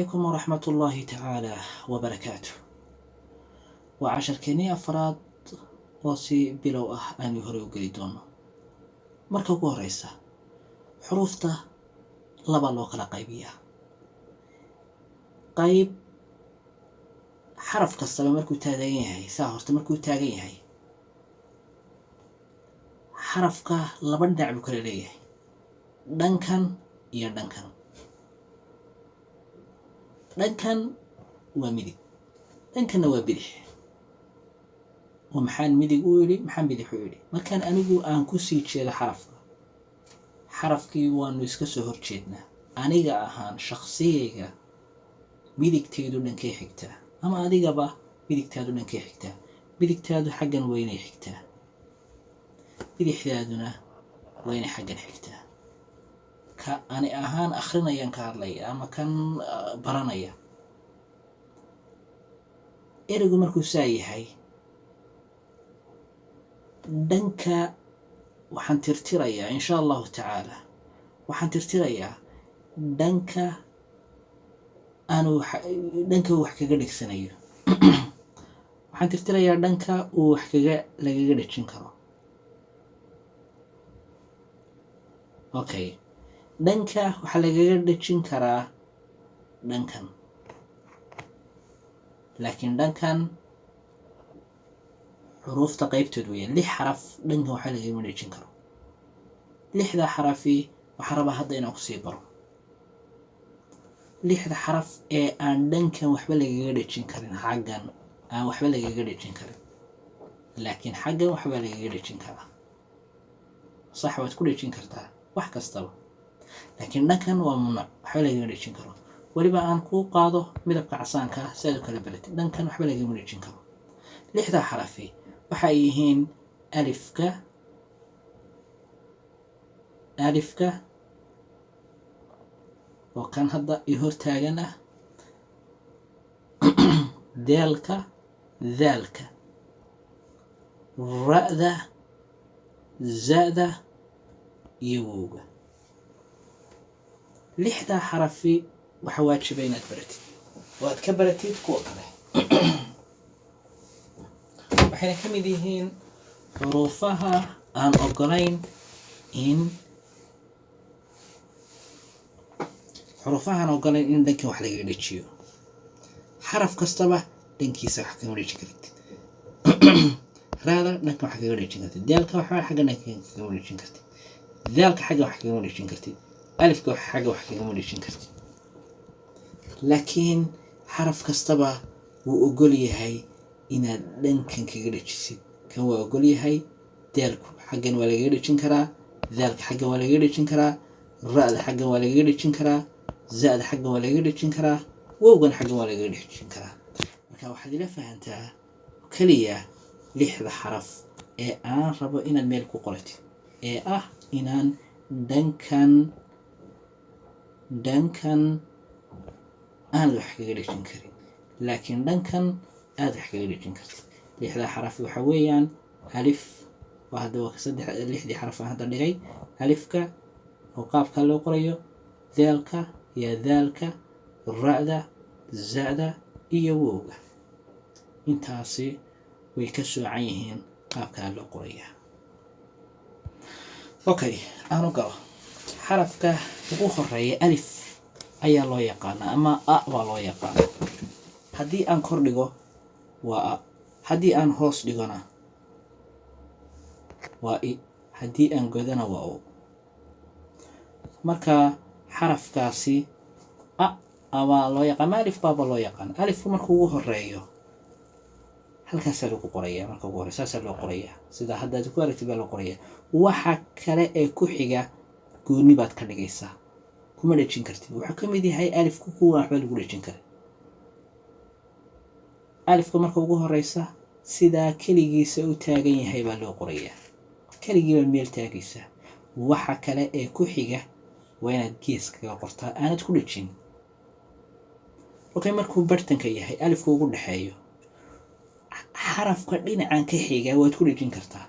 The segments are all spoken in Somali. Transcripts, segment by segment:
عليكم ورحمة الله تعالى وبركاته. وعشر كني أفراد وصي بلو أن يهريو قريدون مركو قوريسا حروفته لبا لو كلا قيبية قيب حرف كسبا مركو تاغين هاي ساهرت مركو تاغين هاي حرفك لبا دعبو كلا ليه دنكن يا دنكن دنكن ومدي دنكن وبدح ومحان مدي قولي محان بدح قولي ما كان أنيقو أنكو سيتشي حرفكي وانو اسكسو هرشيدنا أنيقا أهان شخصية مديك تيدو دنكي حكتا أما أديقا با مديك تيدو دنكي حكتا مديك تيدو حقا ويني حكتا مديك تيدونا ويني حقا حكتا كأني أهان أخرنا ينكارلي أما كان برانيا إرقو مركو ساي هاي دنكا waxaan tirtirayaa insha allahu tacaala waxaan tirtirayaa dhanka aanu dhanka wax kaga dhigsanayo waxaan tirtirayaa dhanka uu wax lagaga dhijin karo okay dhanka waxa lagaga dhijin karaa dhankan laakiin dhankan حروف قيبتود ويا لي حرف دنكا waxa laga madajin karo lixda xarafi waxa raba hadda inaan ku sii baro lixda xaraf ee aan dhankan waxba laga dhajin karin xaggan aan waxba laga dhajin karin laakiin xaggan waxba laga dhajin kara sax waad ku dhajin kartaa wax kastaba laakiin dhankan waa mamnuuc waxba laga dhajin karo waliba aan ku qaado midabka casaanka sidoo kale balad dhankan waxba laga madajin karo lixda xarafi waxay yihiin alifka oo kan hadda i hortaagan ah deelka daalka ra'da za'da iyo wowga lixda xarafi waxa waajiba inaad baratid waad ka baratid kuwa kale waxayna ka mid yihiin xuruufaha aan ogolayn in dhankan wax laga dhajiyo xaraf kastaba dhankiisa wax kaga dhajin kartid raada dhankan wax kaga dhajin kartid daalka waxa xagga dhankan kaga dhajin kartid daalka xagga wax kaga dhajin kartid alifka xagga wax kaga dhajin kartid laakiin xaraf kastaba wuu ogol yahay inaad dhankan kaga dhajisid kan waa ogol yahay daalku xaggan waa laga dhajin karaa daalka xaggan waa laga dhajin karaa ra'da xaggan waa laga dhajin karaa za'da xaggan waa laga dhajin karaa wowgan xaggan waa laga dhajin karaa marka waxaad ila fahantaa kaliya lixda xaraf ee aan rabo inaad meel ku qoratid ee ah inaan dhankan aan wax kaga dhajin karin laakiin dhankan aad wax kaga dhajin kartid lixda xaraf waxa weeyaan alif waa hadda waa saddex lixdii xaraf aan hadda dhigay alifka oo qaabka loo qorayo daalka iyo daalka ra'da za'da iyo wowga intaasi way ka soocan yihiin qaabka loo qoraya okay aanu galo xarafka ugu horeeya alif ayaa loo yaqaanaa ama a waa loo yaqaanaa haddii aan kor dhigo waa a haddii aan hoos dhigona waa i haddii aan godana waa o marka xarafkaasi a ama loo yaqaan alif baaba loo yaqaan alifku markuu ugu horeeyo halkaas lagu qorayaa marka ugu horeeyo saas loo qorayaa sida hadda aad ku aragtid baa loo qorayaa waxa kale ee ku xiga gooni baad ka dhigaysaa kuma dhajin kartid waxa ka mid yahay alifku kuwa waxba lagu dhajin karin alifka marka ugu horeysa sida kaligiisa u taagan yahay baa loo qorayaa kaligiiba meel taagaysa waxa kale ee ku xiga waa inaad gees kaga qortaa aanad ku dhajin okay markuu bartanka yahay alifku ugu dhaxeeyo xarafka dhinacan ka xiga waad ku dhajin kartaa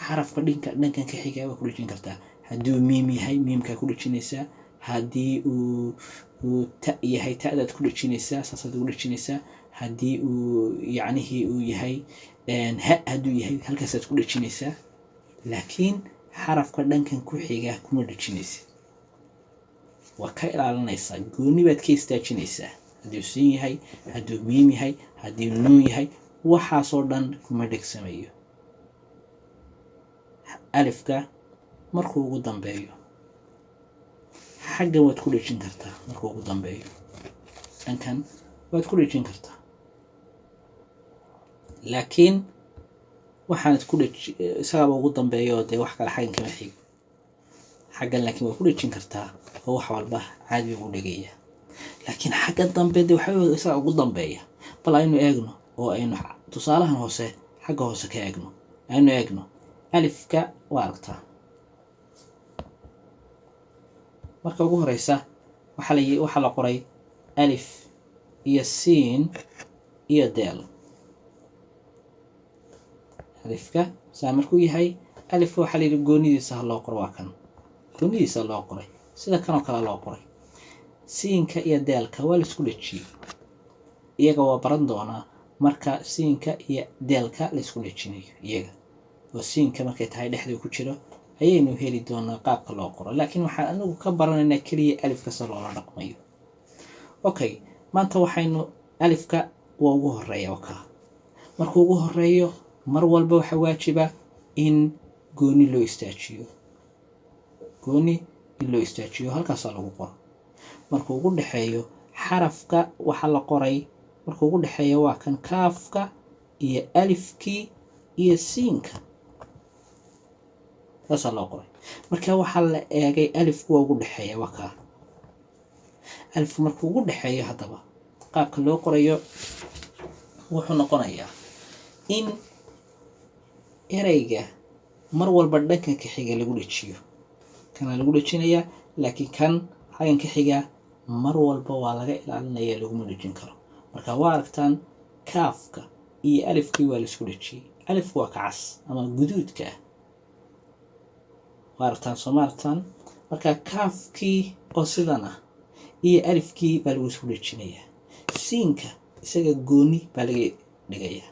xarafka dhankan ka xiga waad ku dhajin kartaa hadduu miim yahay miimka ku dhajinaysaa haddii uu uu ta yahay ta'daad ku dhajinaysaa saasaad ugu dhajinaysaa haddii uu yacnihii uu yahay ha hadduu yahay halkaasaad ku dhajinaysaa laakiin xarafka dhankan ku xiga kuma dhajinaysid waa ka ilaalinaysaa gooni baad ka istaajinaysaa hadduu siin yahay hadduu miim yahay haddii nuun yahay waxaasoo dhan kuma dhegsamayo alifka markuu ugu dambeeyo xaggan waad ku dhejin kartaa markuu ugu dambeeyo dhankan waad ku dhejin kartaa laakiin waxaanad ku isagaaba ugu dambeeyo dee wax kale xaggan kama xigo xaggan laakiin waad ku dhejin kartaa oo wax walba caadi ugu dhegaya laakiin xaggan dambe dee waxaa isaga ugu dambeeya bal aynu eegno oo aynu tusaalahan hoose xagga hoose ka eegno aynu eegno alifka waa aragtaa marka ugu horeysa waxaa la qoray alif iyo siin iyo deel alifka saa markuu yahay alifka waxaa la yidhi goonidiisa ha loo qoro waa kan goonidiisa loo qoray sida kanoo kale loo qoray siinka iyo deelka waa la isku dhejiyey iyaga waa baran doonaa marka siinka iyo deelka la isku dhejinayo iyaga oo siinka markay tahay dhexda ku jiro ayaynu heli doonaa qaabka loo qoro laakiin waxaan anagu ka baranaynaa keliya alifka si loola dhaqmayo okay maanta waxaynu alifka waa ugu horeeya oo kaa markuu ugu horeeyo mar walba waxaa waajiba in gooni loo istaajiyo halkaasaa lagu qoro markuu ugu dhexeeyo xarafka waxaa la qoray markuu ugu dhexeeyo waa kan kaafka iyo alifkii iyo siinka saasaa loo qoray marka waxaa la eegay alifku waa ugu dhexeeya waa kaa alifku markuu ugu dhexeeyo haddaba qaabka loo qorayo wuxuu noqonayaa in ereyga mar walba dhankan ka xiga lagu dhajiyo kana lagu dhajinayaa laakiin kan xaggan ka xiga mar walba waa laga ilaalinaya laguma dhajin karo marka waa aragtaan kaafka iyo alifkii waa la isku dhajiyey alifku waa kacas ama guduudka waa aragtaan soo maaragtaan marka kaafkii oo sidan ah iyo alifkii baa lagu isku dhajinayaa siinka isaga gooni baa laga dhigayaa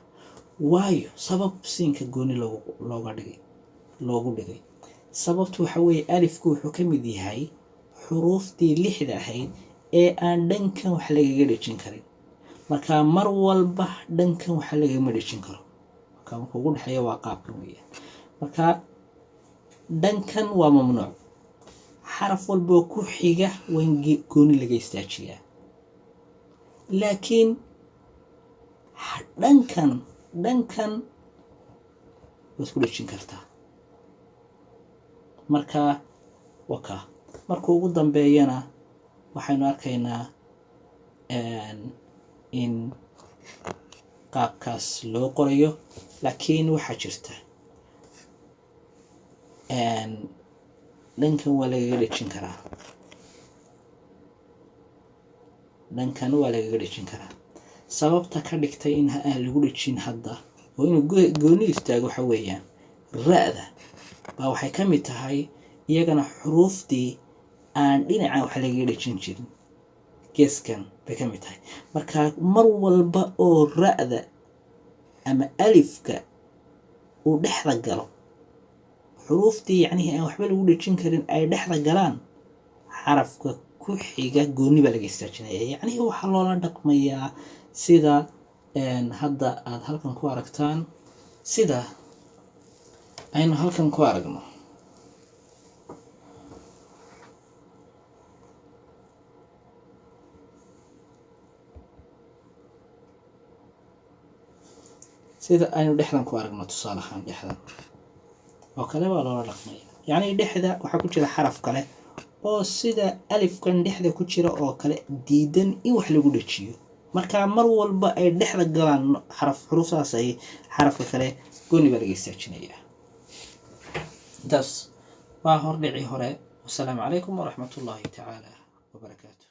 waayo sabab siinka gooni loogu dhigay sababtu waxa weeye alifku wuxuu ka mid yahay xuruuftii 6 ahayd ee aan dhankan wax lagaga dhajin karin marka mar walba dhankan wax lagama dhajin karo marka markuu ugu dhexeeyo waa qaabkan weeyaan marka dhankan waa mamnuuc xaraf walba ku xiga waan gooni laga istaajiyaa laakiin dhankan waad ku dhajin kartaa marka waka markuu ugu dambeeyana waxaynu arkaynaa in qaabkaas loo qorayo laakiin waxaa jirta dhankan waa lagaga dhajin karaa sababta ka dhigtay in aan lagu dhajin hadda oo inuu gooni istaago waxa weeyaan ra'da baa waxay ka mid tahay iyagana xuruuftii aan dhinaca wax lagaga dhajin jirin geeskan bay ka mid tahay marka mar walba oo ra'da ama alifka uu dhexda galo xuruuftii yacnihii aan waxba lagu dhajin karin ay dhexda galaan xarafka ku xiga gooni baa laga istaajinaya yacnihii waxaa loola dhaqmayaa sida hadda aad halkan ku aragtaan sida aynu halkan ku aragno sida aynu dhexdan ku aragno tusaale ahaan dhexdan oo kale waa loola dhaqmaya yacni dhexda waxaa ku jira xaraf kale oo sida alifkan dhexda ku jira oo kale diidan in wax lagu dhajiyo marka mar walba ay dhexda galaan xuruuftaas ay xarafka kale gooni baa laga istaajinayaa das waa hordhicii hore. Wassalaamu calaykum waraxmatullaahi tacaala wabarakaatu.